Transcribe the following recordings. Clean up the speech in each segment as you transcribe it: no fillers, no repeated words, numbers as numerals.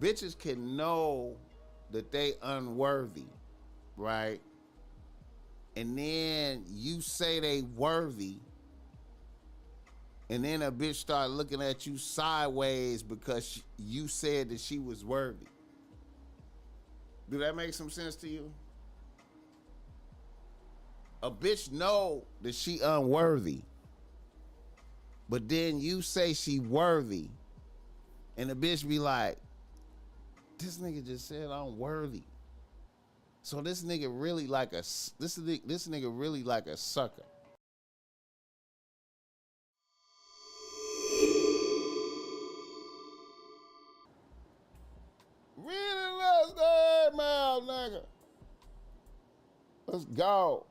bitches can know that they unworthy, right? And then you say they worthy, and then a bitch start looking at you sideways because you said that she was worthy. Do that make some sense to you? A bitch know that she unworthy, but then you say she worthy, and the bitch be like, this nigga just said I'm worthy. So this nigga really like a this nigga really like a sucker. Really, let's go, mouth, nigga. Let's go.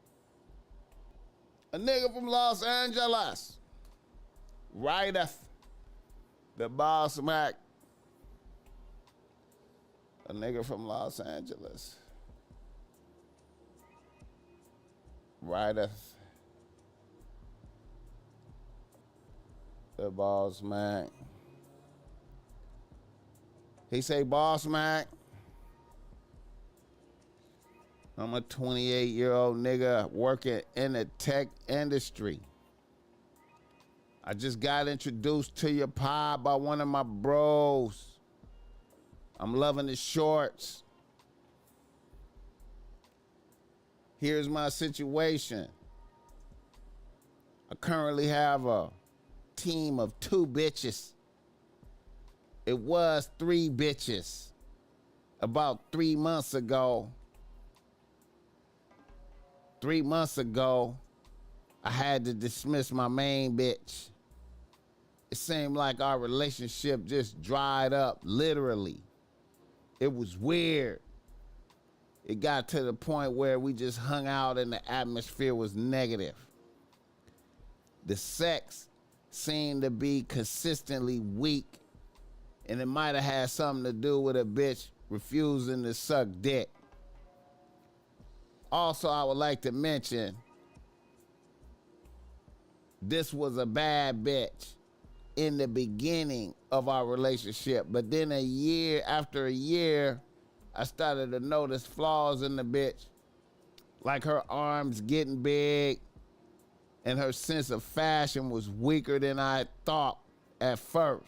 A nigga from Los Angeles writeth the BossMack. A nigga from Los Angeles writeth the BossMack. He say, BossMack, I'm a 28-year-old nigga working in the tech industry. I just got introduced to your pod by one of my bros. I'm loving the shorts. Here's my situation. I currently have a team of 2 bitches. It was 3 bitches about 3 months ago. 3 months ago, I had to dismiss my main bitch. It seemed like our relationship just dried up, literally. It was weird. It got to the point where we just hung out and the atmosphere was negative. The sex seemed to be consistently weak, and it might have had something to do with a bitch refusing to suck dick. Also, I would like to mention, this was a bad bitch in the beginning of our relationship, but then after a year, I started to notice flaws in the bitch, like her arms getting big, and her sense of fashion was weaker than I thought at first.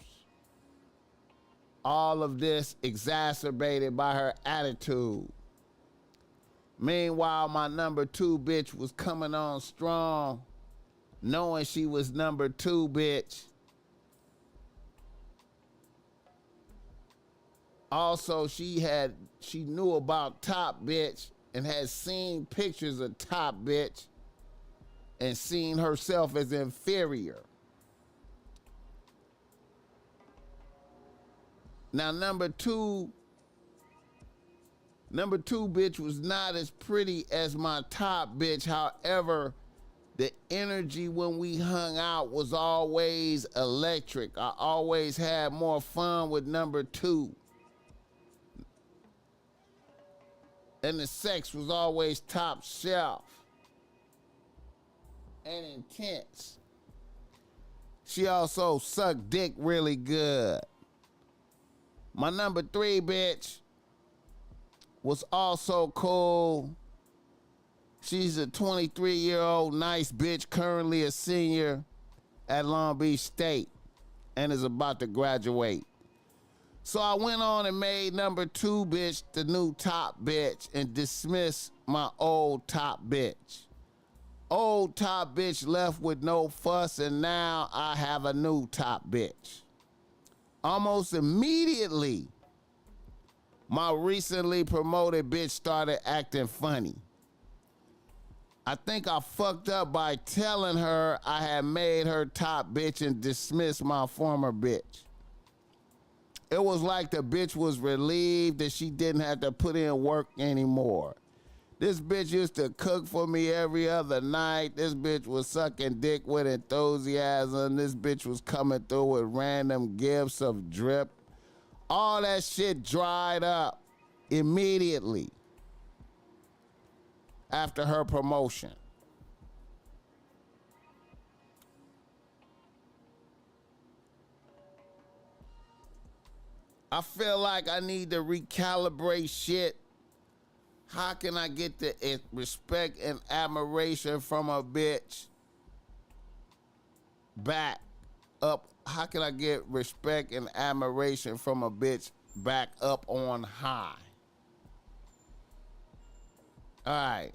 All of this exacerbated by her attitude. Meanwhile, my number 2 bitch was coming on strong, knowing she was number 2 bitch. Also, she knew about top bitch and had seen pictures of top bitch and seen herself as inferior. Now, number two bitch was not as pretty as my top bitch. However, the energy when we hung out was always electric. I always had more fun with number 2. And the sex was always top shelf and intense. She also sucked dick really good. My number 3 bitch was also cool. She's a 23-year-old nice bitch, currently a senior at Long Beach State and is about to graduate. So I went on and made number 2 bitch the new top bitch and dismissed my old top bitch. Old top bitch left with no fuss, and now I have a new top bitch. Almost immediately, my recently promoted bitch started acting funny. I think I fucked up by telling her I had made her top bitch and dismissed my former bitch. It was like the bitch was relieved that she didn't have to put in work anymore. This bitch used to cook for me every other night. This bitch was sucking dick with enthusiasm. This bitch was coming through with random gifts of drip. All that shit dried up immediately after her promotion. I feel like I need to recalibrate shit. How can I get the respect and admiration from a bitch back up? How can I get respect and admiration from a bitch back up on high? All right.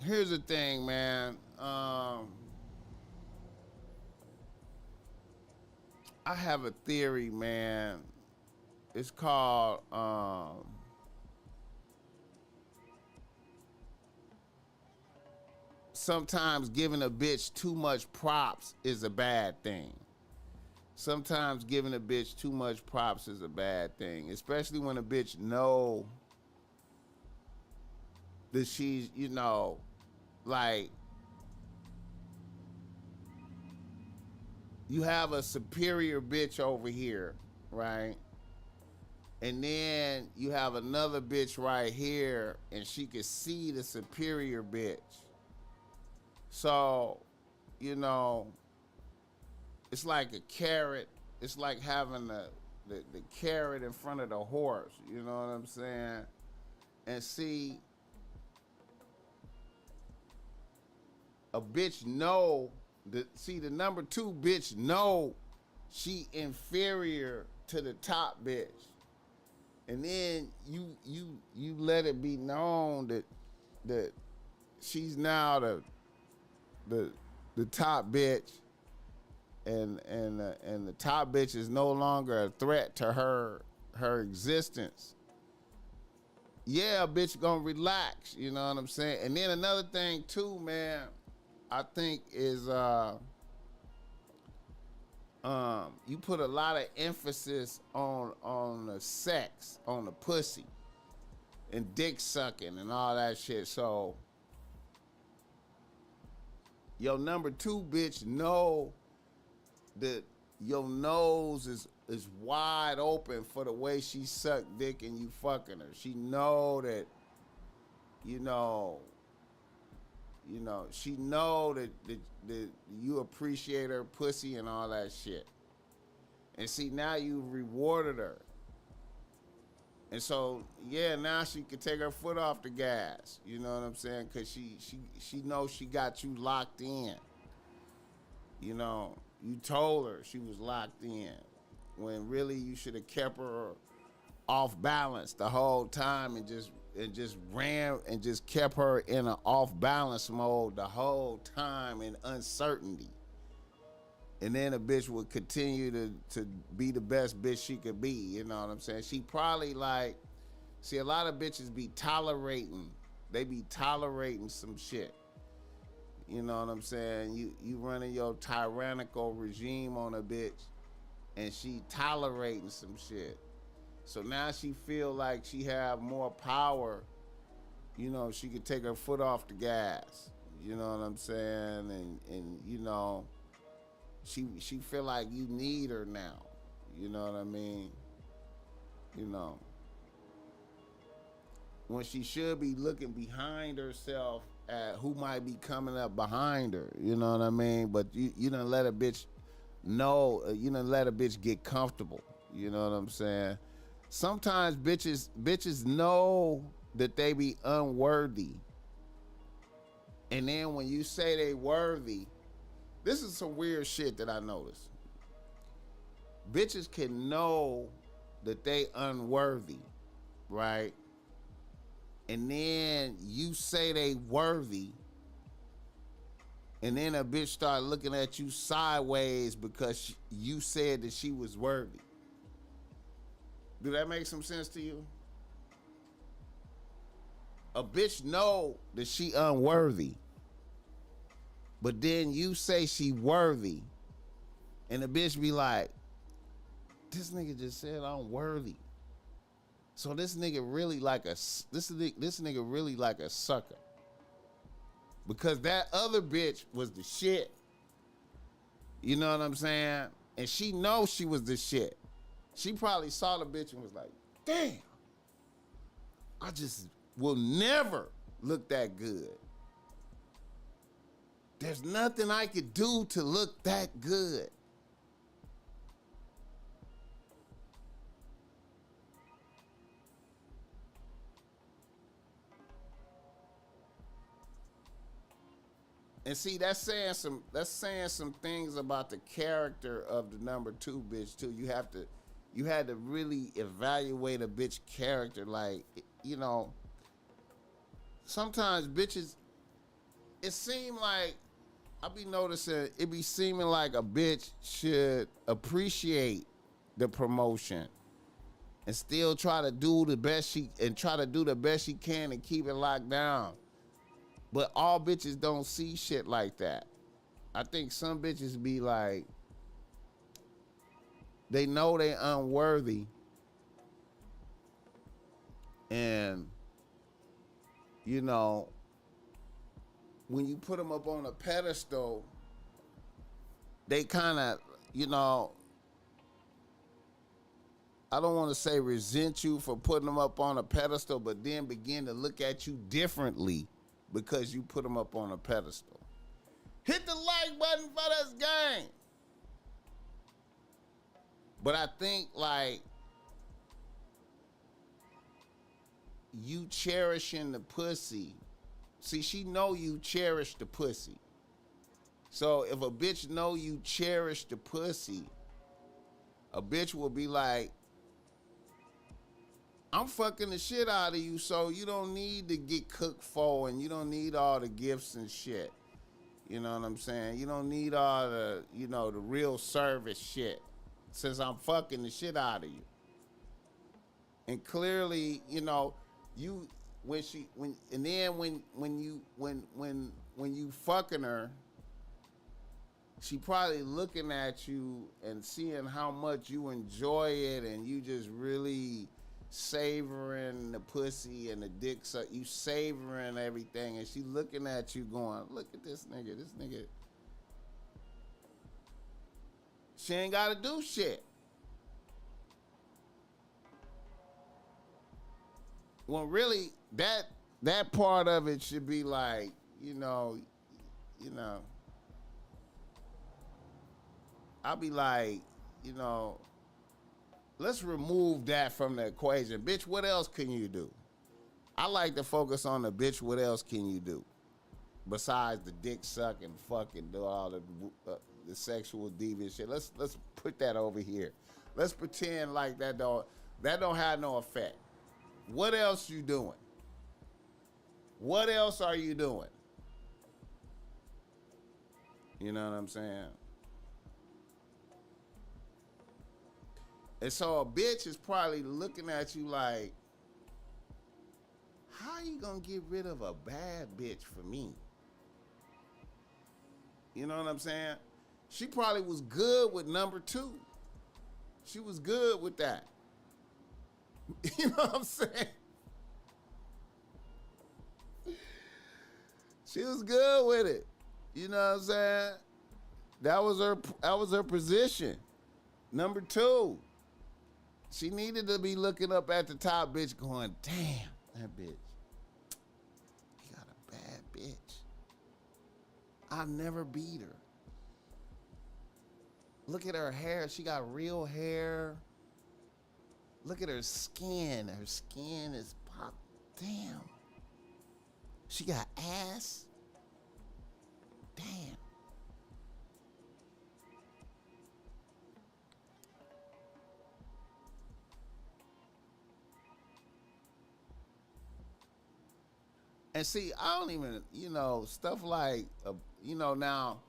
Here's the thing, man. I have a theory, man. It's called sometimes giving a bitch too much props is a bad thing. Sometimes giving a bitch too much props is a bad thing, especially when a bitch know that she's, you know, like, you have a superior bitch over here, right? And then you have another bitch right here, and she can see the superior bitch. So, you know, it's like a carrot. It's like having the carrot in front of the horse. You know what I'm saying? And see, a bitch know the number two bitch know she inferior to the top bitch, and then you let it be known that she's now the top bitch, and the top bitch is no longer a threat to her existence. Yeah, a bitch gonna relax. You know what I'm saying? And then another thing too, man, I think is you put a lot of emphasis on the sex, on the pussy, and dick sucking and all that shit. So your number two bitch know that your nose is wide open for the way she suck dick and you fucking her. She know that, you know, she know that you appreciate her pussy and all that shit. And see, now you rewarded her. And so, yeah, now she can take her foot off the gas. You know what I'm saying? Because she knows she got you locked in. You know, you told her she was locked in, when really you should have kept her off balance the whole time and just ran and just kept her in an off balance mode the whole time in uncertainty. And then a bitch would continue to be the best bitch she could be. You know what I'm saying? She probably like, see, a lot of bitches be tolerating. They be tolerating some shit. You know what I'm saying? You running your tyrannical regime on a bitch, and she tolerating some shit. So now she feel like she have more power. You know, she could take her foot off the gas. You know what I'm saying? And you know, she feel like you need her now. You know what I mean? You know, when she should be looking behind herself at who might be coming up behind her. You know what I mean? But you done let a bitch know, you done let a bitch get comfortable. You know what I'm saying? Sometimes bitches know that they be unworthy. And then when you say they worthy, this is some weird shit that I noticed. Bitches can know that they unworthy, right? And then you say they worthy, and then a bitch start looking at you sideways because you said that she was worthy. Do that make some sense to you? A bitch know that she unworthy, but then you say she worthy, and the bitch be like, this nigga just said I'm worthy. So this nigga really like this nigga really like a sucker. Because that other bitch was the shit. You know what I'm saying? And she knows she was the shit. She probably saw the bitch and was like, damn, I just will never look that good. There's nothing I could do to look that good. And see, that's saying some things about the character of the number two bitch too. You had to really evaluate a bitch character. Like, you know, sometimes bitches, it seem like I be noticing it be seeming like a bitch should appreciate the promotion and still try to do the best she can and keep it locked down. But all bitches don't see shit like that. I think some bitches be like, they know they unworthy, and you know, when you put them up on a pedestal, they kind of, you know, I don't want to say resent you for putting them up on a pedestal, but then begin to look at you differently because you put them up on a pedestal. Hit the like button for this game. But I think, like, you cherishing the pussy. See, she know you cherish the pussy. So if a bitch know you cherish the pussy, a bitch will be like, I'm fucking the shit out of you, so you don't need to get cooked for, and you don't need all the gifts and shit. You know what I'm saying? You don't need all the, you know, the real service shit, since I'm fucking the shit out of you. And clearly, you know, you when she when and then when you fucking her, she probably looking at you and seeing how much you enjoy it, and you just really savoring the pussy and the dick suck. You savoring everything, and she looking at you going, look at this nigga. This nigga, she ain't gotta do shit. Well, really, that part of it should be like, you know, I'll be like, you know, let's remove that from the equation. Bitch, what else can you do? I like to focus on the bitch, what else can you do? Besides the dick suck and fucking do all the sexual deviant shit. Let's put that over here. Let's pretend like that don't have no effect. What else you doing? What else are you doing? You know what I'm saying? And so a bitch is probably looking at you like, how you gonna get rid of a bad bitch for me? You know what I'm saying? She probably was good with number two. She was good with that. You know what I'm saying? She was good with it. You know what I'm saying? That was her position. Number two. She needed to be looking up at the top bitch going, damn, that bitch. He got a bad bitch. I never beat her. Look at her hair. She got real hair. Look at her skin. Her skin is pop. Damn. She got ass. Damn. And see, I don't even, stuff like, now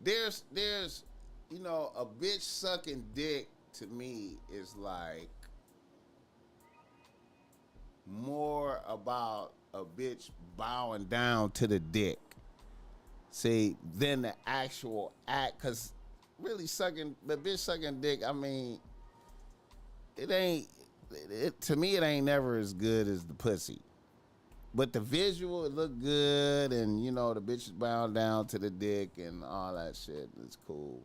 there's, a bitch sucking dick to me is like more about a bitch bowing down to the dick, see, than the actual act. Cause really the bitch sucking dick, I mean, to me, it ain't never as good as the pussy. But the visual, it looked good, and the bitch is bowing down to the dick and all that shit. It's cool.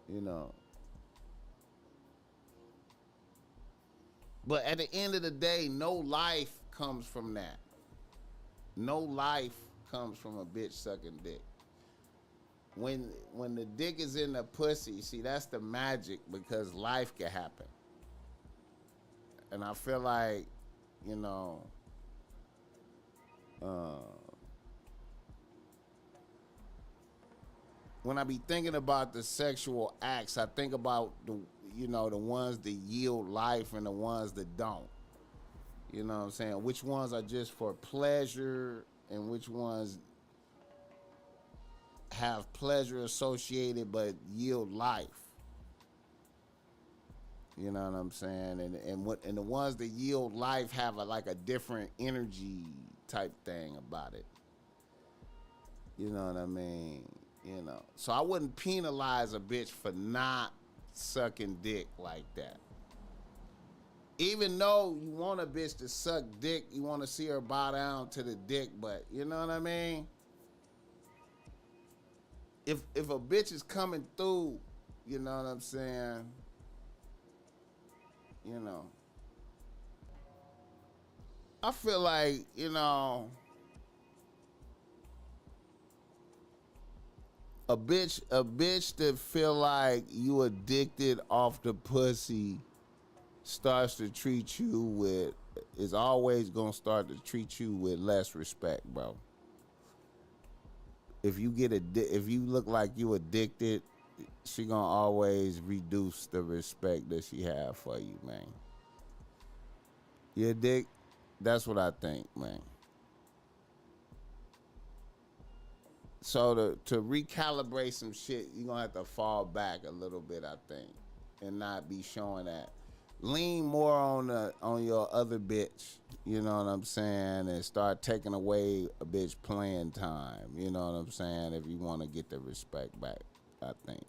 You know. But at the end of the day, no life comes from that. No life comes from a bitch sucking dick. When the dick is in the pussy, see, that's the magic, because life can happen. And I feel like, you know, when I be thinking about the sexual acts, I think about the ones that yield life and the ones that don't. You know what I'm saying? Which ones are just for pleasure and which ones have pleasure associated but yield life. You know what I'm saying? And the ones that yield life have like a different energy type thing about it. You know what I mean? You know. So I wouldn't penalize a bitch for not sucking dick like that. Even though you want a bitch to suck dick, you want to see her bow down to the dick, but you know what I mean? If a bitch is coming through, you know what I'm saying? You know. I feel like, a bitch that feel like you addicted off the pussy starts to treat you with, is always gonna start to treat you with less respect, bro. If you look like you addicted, she gonna always reduce the respect that she have for you, man. You a dick? That's what I think, man. So to recalibrate some shit, you're gonna have to fall back a little bit, I think, and not be showing that. Lean more on your other bitch, you know what I'm saying, and start taking away a bitch playing time, you know what I'm saying, if you want to get the respect back, I think.